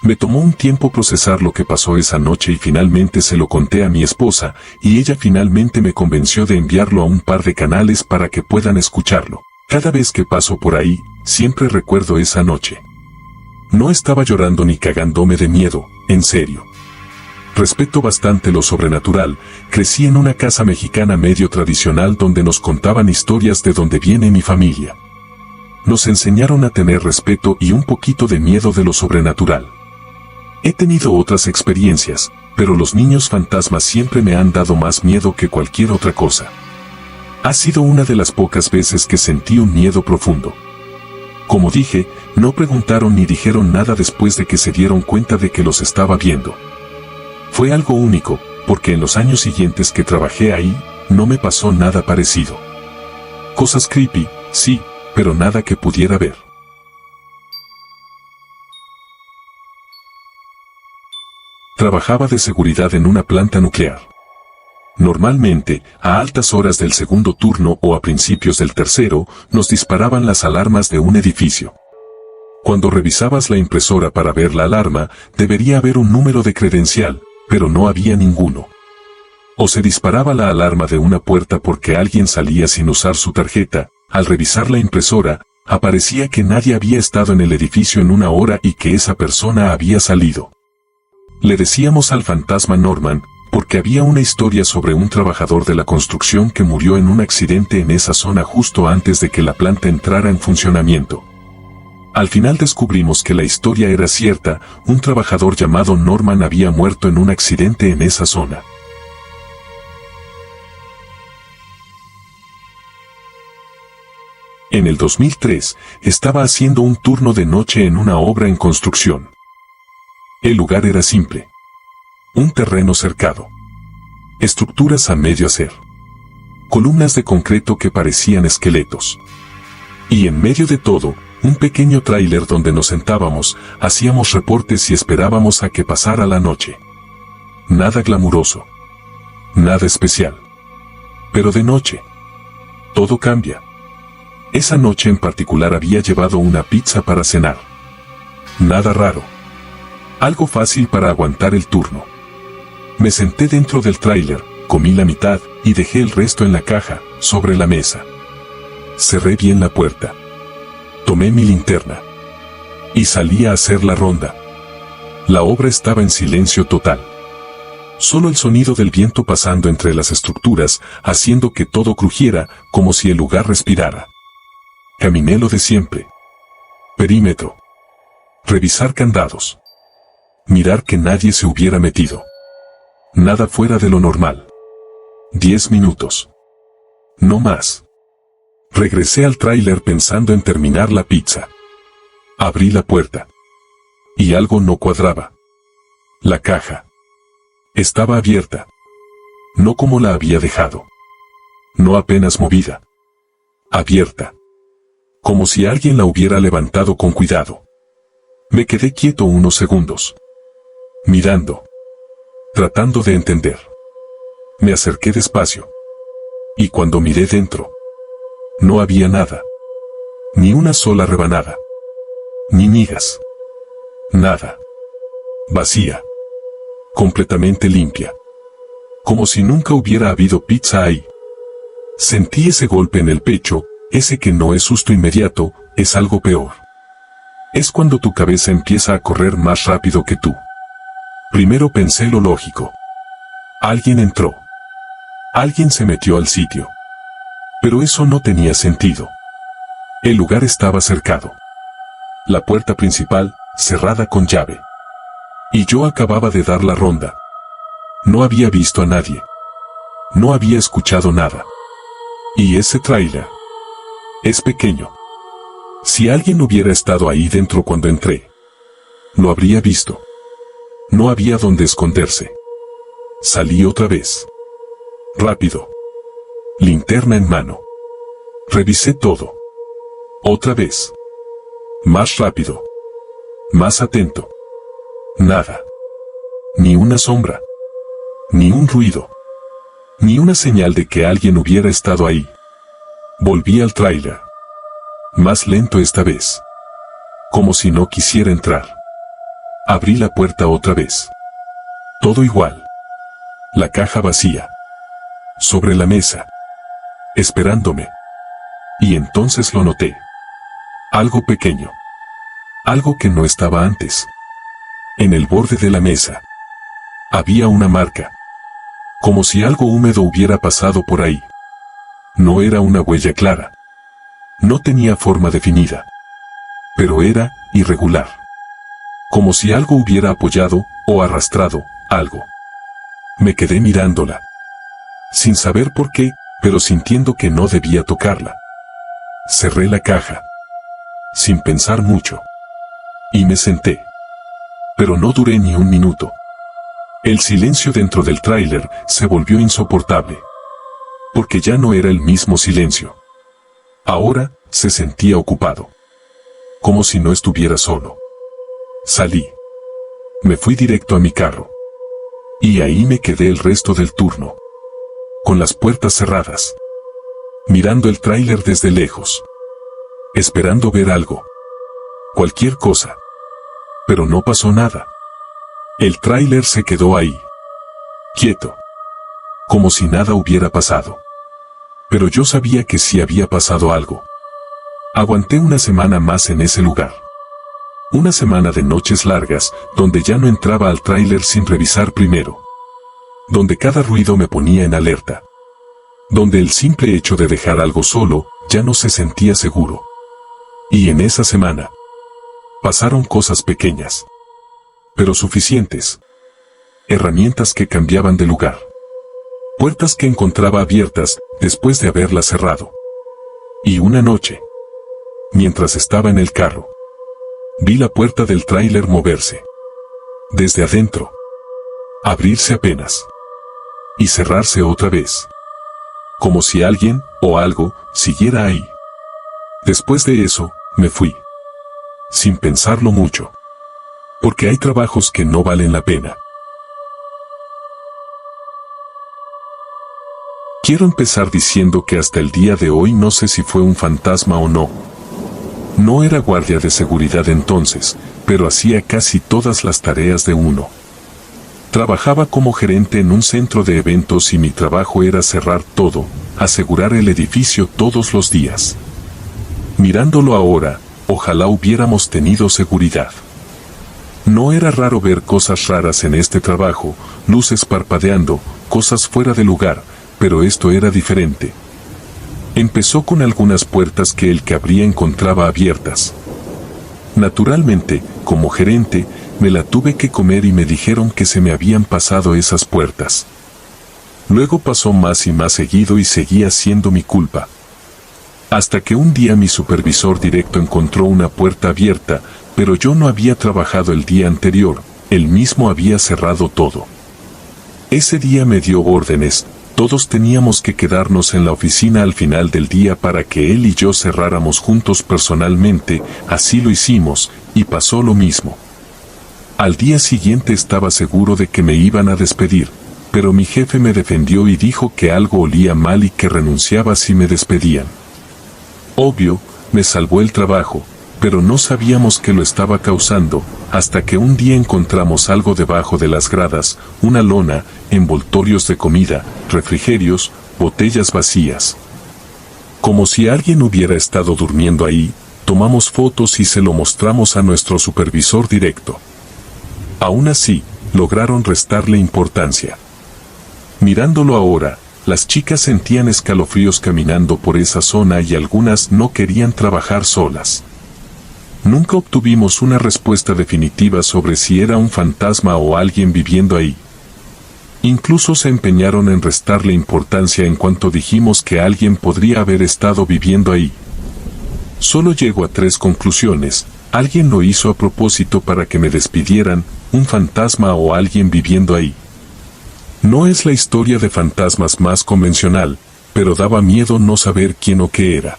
Me tomó un tiempo procesar lo que pasó esa noche y finalmente se lo conté a mi esposa, y ella finalmente me convenció de enviarlo a un par de canales para que puedan escucharlo. Cada vez que paso por ahí, siempre recuerdo esa noche. No estaba llorando ni cagándome de miedo, en serio. Respeto bastante lo sobrenatural, crecí en una casa mexicana medio tradicional donde nos contaban historias de donde viene mi familia. Nos enseñaron a tener respeto y un poquito de miedo de lo sobrenatural. He tenido otras experiencias, pero los niños fantasmas siempre me han dado más miedo que cualquier otra cosa. Ha sido una de las pocas veces que sentí un miedo profundo. Como dije, no preguntaron ni dijeron nada después de que se dieron cuenta de que los estaba viendo. Fue algo único, porque en los años siguientes que trabajé ahí, no me pasó nada parecido. Cosas creepy, sí, pero nada que pudiera ver. Trabajaba de seguridad en una planta nuclear. Normalmente, a altas horas del segundo turno o a principios del tercero, nos disparaban las alarmas de un edificio. Cuando revisabas la impresora para ver la alarma, debería haber un número de credencial, pero no había ninguno. O se disparaba la alarma de una puerta porque alguien salía sin usar su tarjeta. Al revisar la impresora, aparecía que nadie había estado en el edificio en 1 hora y que esa persona había salido. Le decíamos al fantasma Norman, porque había una historia sobre un trabajador de la construcción que murió en un accidente en esa zona justo antes de que la planta entrara en funcionamiento. Al final descubrimos que la historia era cierta, un trabajador llamado Norman había muerto en un accidente en esa zona. En el 2003, estaba haciendo un turno de noche en una obra en construcción. El lugar era simple. Un terreno cercado. Estructuras a medio hacer. Columnas de concreto que parecían esqueletos. Y en medio de todo, un pequeño tráiler donde nos sentábamos, hacíamos reportes y esperábamos a que pasara la noche. Nada glamuroso. Nada especial. Pero de noche, todo cambia. Esa noche en particular había llevado una pizza para cenar. Nada raro. Algo fácil para aguantar el turno. Me senté dentro del tráiler, comí la mitad y dejé el resto en la caja, sobre la mesa. Cerré bien la puerta. Tomé mi linterna. Y salí a hacer la ronda. La obra estaba en silencio total. Solo el sonido del viento pasando entre las estructuras, haciendo que todo crujiera, como si el lugar respirara. Caminé lo de siempre. Perímetro. Revisar candados. Mirar que nadie se hubiera metido. Nada fuera de lo normal. 10 minutos. No más. Regresé al tráiler pensando en terminar la pizza. Abrí la puerta. Y algo no cuadraba. La caja. Estaba abierta. No como la había dejado. No apenas movida. Abierta. Como si alguien la hubiera levantado con cuidado. Me quedé quieto unos segundos. Mirando. Tratando de entender. Me acerqué despacio. Y cuando miré dentro, no había nada. Ni una sola rebanada. Ni migas. Nada. Vacía. Completamente limpia. Como si nunca hubiera habido pizza ahí. Sentí ese golpe en el pecho, ese que no es susto inmediato, es algo peor. Es cuando tu cabeza empieza a correr más rápido que tú. Primero pensé lo lógico. Alguien entró. Alguien se metió al sitio. Pero eso no tenía sentido. El lugar estaba cercado. La puerta principal, cerrada con llave. Y yo acababa de dar la ronda. No había visto a nadie. No había escuchado nada. Y ese tráiler es pequeño. Si alguien hubiera estado ahí dentro cuando entré, lo habría visto. No había dónde esconderse. Salí otra vez. Rápido. Linterna en mano. Revisé todo. Otra vez. Más rápido. Más atento. Nada. Ni una sombra. Ni un ruido. Ni una señal de que alguien hubiera estado ahí. Volví al tráiler. Más lento esta vez. Como si no quisiera entrar. Abrí la puerta otra vez. Todo igual. La caja vacía. Sobre la mesa. Esperándome. Y entonces lo noté. Algo pequeño. Algo que no estaba antes. En el borde de la mesa. Había una marca. Como si algo húmedo hubiera pasado por ahí. No era una huella clara. No tenía forma definida. Pero era irregular. Como si algo hubiera apoyado o arrastrado algo. Me quedé mirándola. Sin saber por qué, pero sintiendo que no debía tocarla. Cerré la caja. Sin pensar mucho. Y me senté. Pero no duré ni un minuto. El silencio dentro del tráiler se volvió insoportable. Porque ya no era el mismo silencio. Ahora, se sentía ocupado. Como si no estuviera solo. Salí. Me fui directo a mi carro. Y ahí me quedé el resto del turno. Con las puertas cerradas. Mirando el tráiler desde lejos. Esperando ver algo. Cualquier cosa. Pero no pasó nada. El tráiler se quedó ahí. Quieto. Como si nada hubiera pasado. Pero yo sabía que sí había pasado algo. Aguanté una semana más en ese lugar. Una semana de noches largas, donde ya no entraba al tráiler sin revisar primero. Donde cada ruido me ponía en alerta. Donde el simple hecho de dejar algo solo, ya no se sentía seguro. Y en esa semana, Pasaron cosas pequeñas, pero suficientes. Herramientas que cambiaban de lugar. Puertas que encontraba abiertas después de haberlas cerrado. Y una noche, mientras estaba en el carro, vi la puerta del tráiler moverse. Desde adentro. Abrirse apenas. Y cerrarse otra vez. Como si alguien, o algo, siguiera ahí. Después de eso, me fui. Sin pensarlo mucho. Porque hay trabajos que no valen la pena. Quiero empezar diciendo que hasta el día de hoy no sé si fue un fantasma o no. No era guardia de seguridad entonces, pero hacía casi todas las tareas de uno. Trabajaba como gerente en un centro de eventos y mi trabajo era cerrar todo, asegurar el edificio todos los días. Mirándolo ahora, ojalá hubiéramos tenido seguridad. No era raro ver cosas raras en este trabajo, luces parpadeando, cosas fuera de lugar, pero esto era diferente. Empezó con algunas puertas que el que abría encontraba abiertas. Naturalmente, como gerente, me la tuve que comer y me dijeron que se me habían pasado esas puertas. Luego pasó más y más seguido y seguía siendo mi culpa. Hasta que un día mi supervisor directo encontró una puerta abierta, pero yo no había trabajado el día anterior, él mismo había cerrado todo. Ese día me dio órdenes, todos teníamos que quedarnos en la oficina al final del día para que él y yo cerráramos juntos personalmente, así lo hicimos, y pasó lo mismo. Al día siguiente estaba seguro de que me iban a despedir, pero mi jefe me defendió y dijo que algo olía mal y que renunciaba si me despedían. Obvio, me salvó el trabajo, pero no sabíamos que lo estaba causando, hasta que un día encontramos algo debajo de las gradas, una lona, envoltorios de comida, refrigerios, botellas vacías. Como si alguien hubiera estado durmiendo ahí, tomamos fotos y se lo mostramos a nuestro supervisor directo. Aún así, lograron restarle importancia. Mirándolo ahora, las chicas sentían escalofríos caminando por esa zona y algunas no querían trabajar solas. Nunca obtuvimos una respuesta definitiva sobre si era un fantasma o alguien viviendo ahí. Incluso se empeñaron en restarle importancia en cuanto dijimos que alguien podría haber estado viviendo ahí. Solo llego a 3 conclusiones: alguien lo hizo a propósito para que me despidieran, un fantasma o alguien viviendo ahí. No es la historia de fantasmas más convencional, pero daba miedo no saber quién o qué era.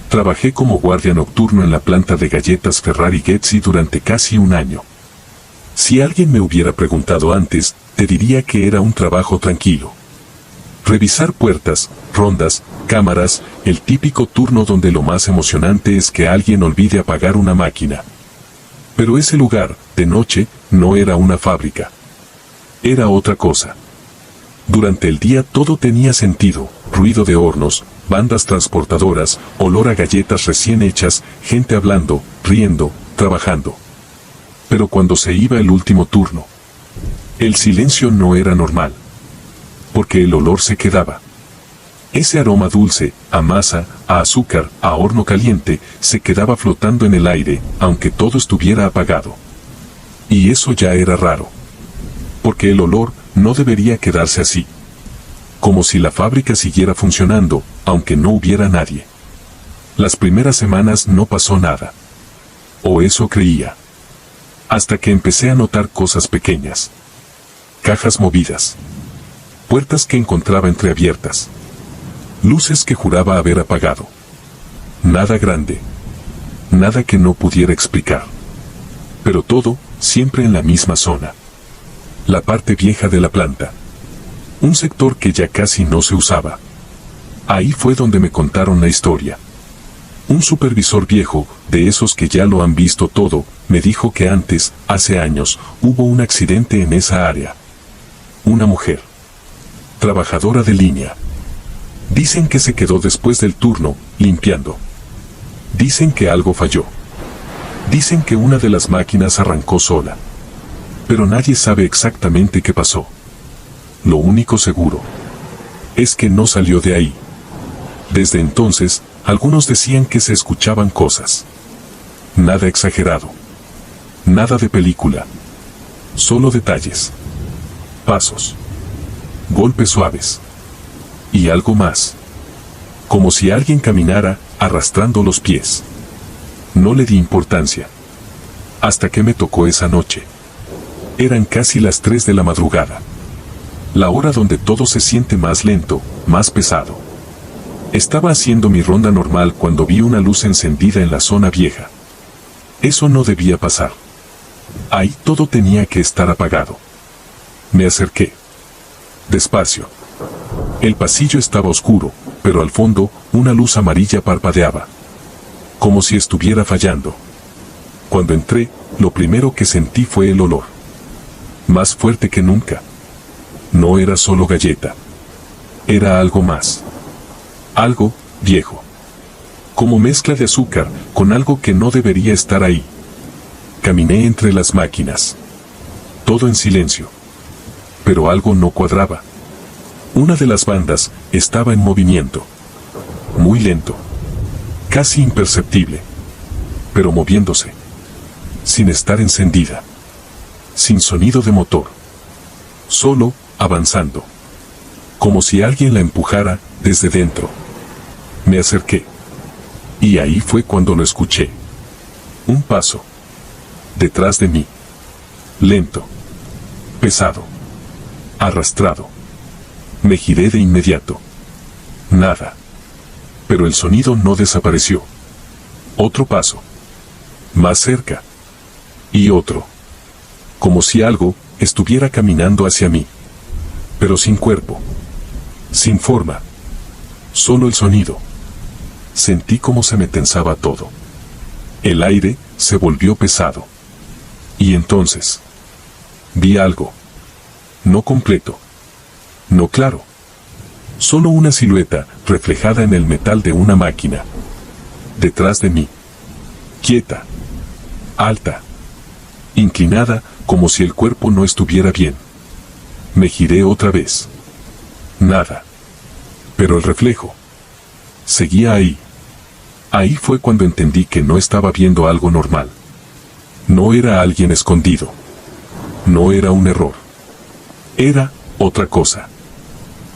Trabajé como guardia nocturno en la planta de galletas Ferrari Ghezzi durante casi un año. Si alguien me hubiera preguntado antes, te diría que era un trabajo tranquilo. Revisar puertas, rondas, cámaras, el típico turno donde lo más emocionante es que alguien olvide apagar una máquina. Pero ese lugar, de noche, no era una fábrica. Era otra cosa. Durante el día todo tenía sentido: ruido de hornos, bandas transportadoras, olor a galletas recién hechas, gente hablando, riendo, trabajando. Pero cuando se iba el último turno, el silencio no era normal. Porque el olor se quedaba. Ese aroma dulce, a masa, a azúcar, a horno caliente, se quedaba flotando en el aire, aunque todo estuviera apagado. Y eso ya era raro. Porque el olor no debería quedarse así. Como si la fábrica siguiera funcionando, aunque no hubiera nadie. Las primeras semanas no pasó nada. O eso creía. Hasta que empecé a notar cosas pequeñas. Cajas movidas. Puertas que encontraba entreabiertas. Luces que juraba haber apagado. Nada grande. Nada que no pudiera explicar. Pero todo, siempre en la misma zona. La parte vieja de la planta. Un sector que ya casi no se usaba. Ahí fue donde me contaron la historia. Un supervisor viejo, de esos que ya lo han visto todo, me dijo que antes, hace años, hubo un accidente en esa área. Una mujer. Trabajadora de línea. Dicen que se quedó después del turno, limpiando. Dicen que algo falló. Dicen que una de las máquinas arrancó sola, pero nadie sabe exactamente qué pasó. Lo único seguro es que no salió de ahí. Desde entonces, algunos decían que se escuchaban cosas. Nada exagerado. Nada de película. Solo detalles. Pasos. Golpes suaves. Y algo más. Como si alguien caminara, arrastrando los pies. No le di importancia. Hasta que me tocó esa noche. Eran casi las 3 de la madrugada. La hora donde todo se siente más lento, más pesado. Estaba haciendo mi ronda normal cuando vi una luz encendida en la zona vieja. Eso no debía pasar. Ahí todo tenía que estar apagado. Me acerqué. Despacio. El pasillo estaba oscuro, pero al fondo, una luz amarilla parpadeaba. Como si estuviera fallando. Cuando entré, lo primero que sentí fue el olor. Más fuerte que nunca. No era solo galleta. Era algo más. Algo viejo. Como mezcla de azúcar con algo que no debería estar ahí. Caminé entre las máquinas. Todo en silencio. Pero algo no cuadraba. Una de las bandas estaba en movimiento. Muy lento. Casi imperceptible. Pero moviéndose. Sin estar encendida. Sin sonido de motor. Solo avanzando. Como si alguien la empujara desde dentro. Me acerqué. Y ahí fue cuando lo escuché. Un paso. Detrás de mí. Lento. Pesado. Arrastrado. Me giré de inmediato. Nada. Pero el sonido no desapareció. Otro paso. Más cerca. Y otro. Como si algo estuviera caminando hacia mí. Pero sin cuerpo. Sin forma. Solo el sonido. Sentí cómo se me tensaba todo. El aire se volvió pesado. Y entonces vi algo. No completo. No claro. Solo una silueta reflejada en el metal de una máquina. Detrás de mí. Quieta. Alta. Inclinada, como si el cuerpo no estuviera bien. Me giré otra vez. Nada. Pero el reflejo seguía ahí. Ahí fue cuando entendí que no estaba viendo algo normal. No era alguien escondido. No era un error. Era otra cosa.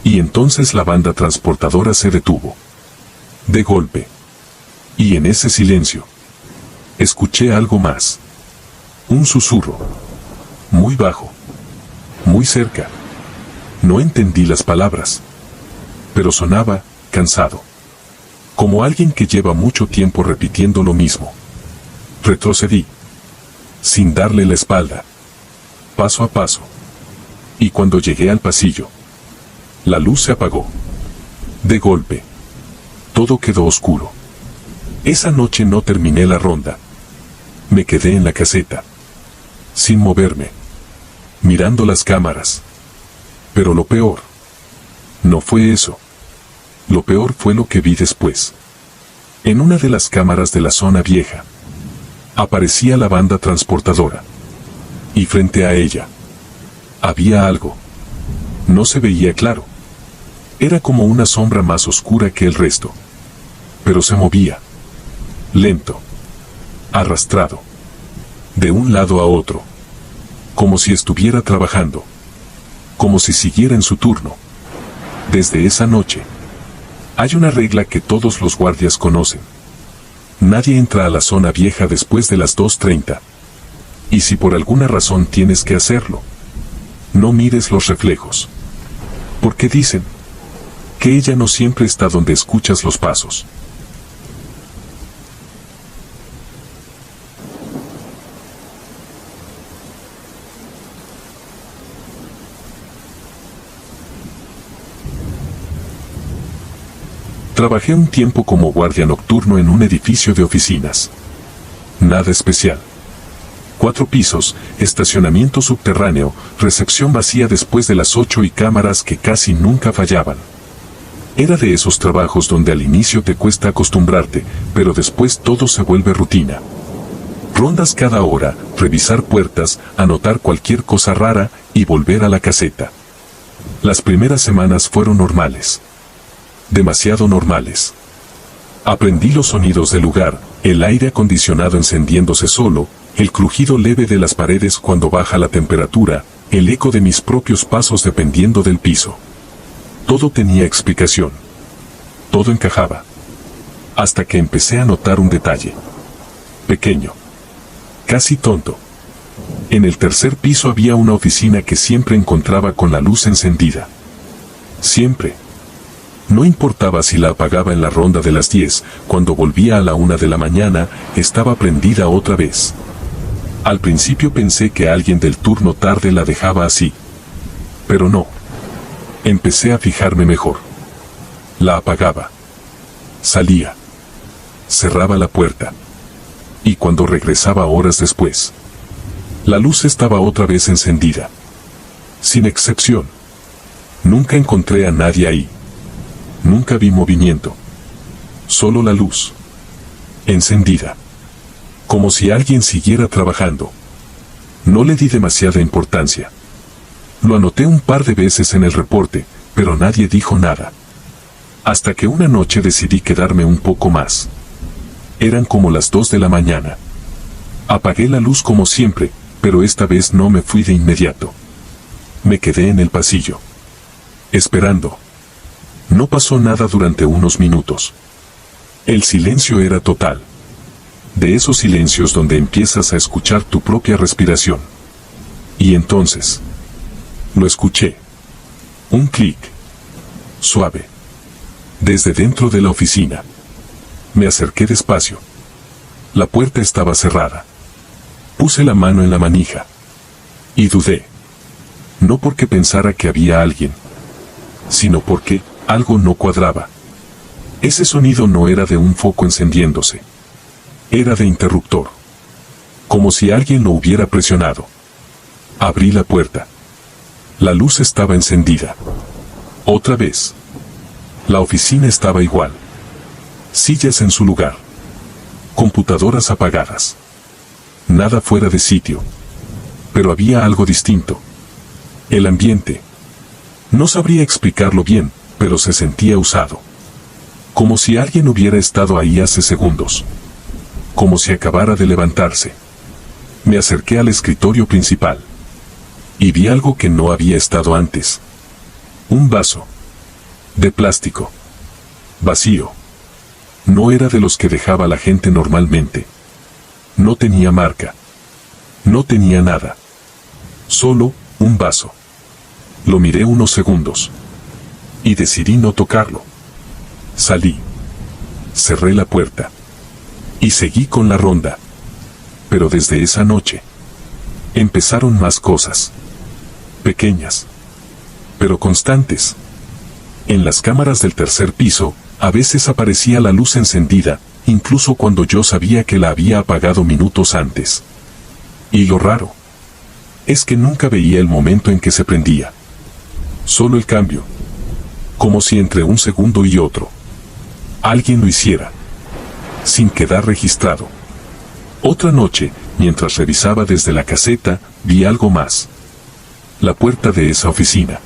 Y entonces la banda transportadora se detuvo. De golpe. Y en ese silencio, escuché algo más. Un susurro. Muy bajo. Muy cerca. No entendí las palabras. Pero sonaba cansado. Como alguien que lleva mucho tiempo repitiendo lo mismo. Retrocedí. Sin darle la espalda. Paso a paso. Y cuando llegué al pasillo, la luz se apagó. De golpe. Todo quedó oscuro. Esa noche no terminé la ronda. Me quedé en la caseta. Sin moverme. Mirando las cámaras. Pero lo peor no fue eso. Lo peor fue lo que vi después. En una de las cámaras de la zona vieja, aparecía la banda transportadora. Y frente a ella, había algo. No se veía claro. Era como una sombra más oscura que el resto. Pero se movía. Lento. Arrastrado. De un lado a otro. Como si estuviera trabajando. Como si siguiera en su turno. Desde esa noche, hay una regla que todos los guardias conocen. Nadie entra a la zona vieja después de las 2:30. Y si por alguna razón tienes que hacerlo, no mires los reflejos. Porque dicen que ella no siempre está donde escuchas los pasos. Trabajé un tiempo como guardia nocturno en un edificio de oficinas. Nada especial. 4 pisos, estacionamiento subterráneo, recepción vacía después de las 8 y cámaras que casi nunca fallaban. Era de esos trabajos donde al inicio te cuesta acostumbrarte, pero después todo se vuelve rutina. Rondas cada hora, revisar puertas, anotar cualquier cosa rara y volver a la caseta. Las primeras semanas fueron normales. Demasiado normales. Aprendí los sonidos del lugar, el aire acondicionado encendiéndose solo, el crujido leve de las paredes cuando baja la temperatura, el eco de mis propios pasos dependiendo del piso. Todo tenía explicación. Todo encajaba. Hasta que empecé a notar un detalle. Pequeño. Casi tonto. En el tercer piso había una oficina que siempre encontraba con la luz encendida. Siempre. No importaba si la apagaba en la ronda de las 10, cuando volvía a la 1 de la mañana, estaba prendida otra vez. Al principio pensé que alguien del turno tarde la dejaba así. Pero no. Empecé a fijarme mejor. La apagaba. Salía. Cerraba la puerta. Y cuando regresaba horas después, la luz estaba otra vez encendida. Sin excepción. Nunca encontré a nadie ahí. Nunca vi movimiento. Solo la luz. Encendida. Como si alguien siguiera trabajando. No le di demasiada importancia. Lo anoté un par de veces en el reporte, pero nadie dijo nada. Hasta que una noche decidí quedarme un poco más. Eran como las 2 de la mañana. Apagué la luz como siempre, pero esta vez no me fui de inmediato. Me quedé en el pasillo. Esperando. No pasó nada durante unos minutos. El silencio era total. De esos silencios donde empiezas a escuchar tu propia respiración. Y entonces, lo escuché. Un clic. Suave. Desde dentro de la oficina. Me acerqué despacio. La puerta estaba cerrada. Puse la mano en la manija. Y dudé. No porque pensara que había alguien, sino porque algo no cuadraba. Ese sonido no era de un foco encendiéndose. Era de interruptor. Como si alguien lo hubiera presionado. Abrí la puerta. La luz estaba encendida. Otra vez. La oficina estaba igual. Sillas en su lugar. Computadoras apagadas. Nada fuera de sitio. Pero había algo distinto. El ambiente. No sabría explicarlo bien, pero se sentía usado. Como si alguien hubiera estado ahí hace segundos. Como si acabara de levantarse. Me acerqué al escritorio principal. Y vi algo que no había estado antes. Un vaso. De plástico. Vacío. No era de los que dejaba la gente normalmente. No tenía marca. No tenía nada. Solo un vaso. Lo miré unos segundos. Y decidí no tocarlo. Salí. Cerré la puerta. Y seguí con la ronda. Pero desde esa noche, empezaron más cosas. Pequeñas. Pero constantes. En las cámaras del tercer piso, a veces aparecía la luz encendida, incluso cuando yo sabía que la había apagado minutos antes. Y lo raro es que nunca veía el momento en que se prendía. Solo el cambio. Como si entre un segundo y otro, alguien lo hiciera, sin quedar registrado. Otra noche, mientras revisaba desde la caseta, vi algo más. La puerta de esa oficina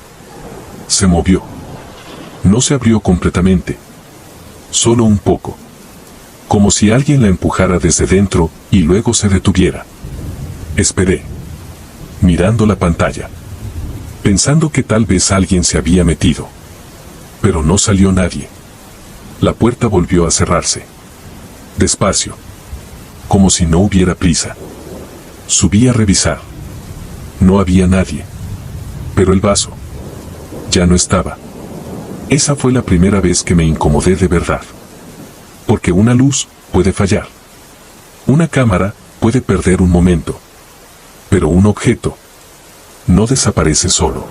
se movió. No se abrió completamente. Solo un poco. Como si alguien la empujara desde dentro y luego se detuviera. Esperé. Mirando la pantalla. Pensando que tal vez alguien se había metido. Pero no salió nadie. La puerta volvió a cerrarse. Despacio. Como si no hubiera prisa. Subí a revisar. No había nadie. Pero el vaso ya no estaba. Esa fue la primera vez que me incomodé de verdad. Porque una luz puede fallar. Una cámara puede perder un momento. Pero un objeto no desaparece solo.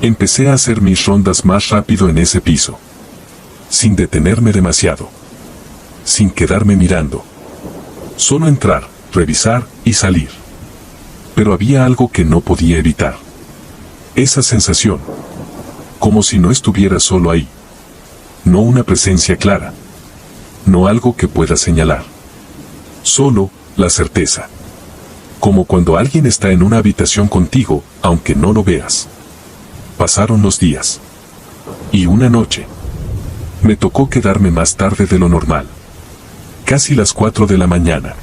Empecé a hacer mis rondas más rápido en ese piso. Sin detenerme demasiado. Sin quedarme mirando. Solo entrar, revisar y salir. Pero había algo que no podía evitar. Esa sensación. Como si no estuviera solo ahí. No una presencia clara. No algo que pueda señalar. Solo la certeza. Como cuando alguien está en una habitación contigo, aunque no lo veas. Pasaron los días. Y una noche. Me tocó quedarme más tarde de lo normal. Casi las 4 de la mañana.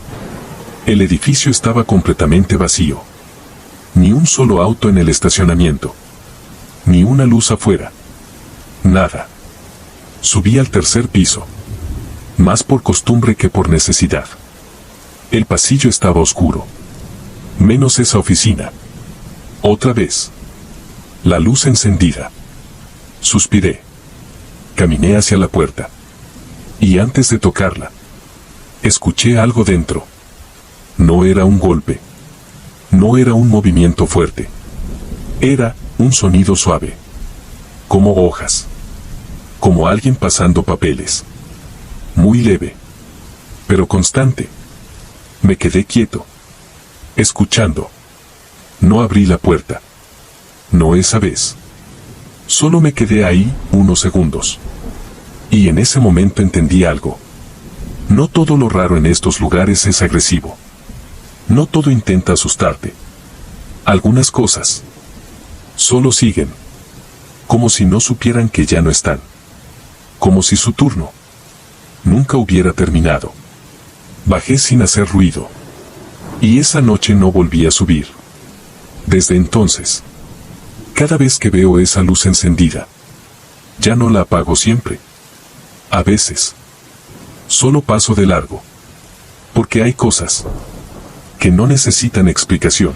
El edificio estaba completamente vacío. Ni un solo auto en el estacionamiento. Ni una luz afuera. Nada. Subí al tercer piso. Más por costumbre que por necesidad. El pasillo estaba oscuro. Menos esa oficina. Otra vez. La luz encendida. Suspiré. Caminé hacia la puerta. Y antes de tocarla, escuché algo dentro. No era un golpe. No era un movimiento fuerte. Era un sonido suave. Como hojas. Como alguien pasando papeles. Muy leve. Pero constante. Me quedé quieto. Escuchando. No abrí la puerta. No esa vez. Solo me quedé ahí unos segundos. Y en ese momento entendí algo. No todo lo raro en estos lugares es agresivo. No todo intenta asustarte. Algunas cosas solo siguen. Como si no supieran que ya no están. Como si su turno nunca hubiera terminado. Bajé sin hacer ruido. Y esa noche no volví a subir. Desde entonces, cada vez que veo esa luz encendida, ya no la apago siempre. A veces, solo paso de largo. Porque hay cosas que no necesitan explicación.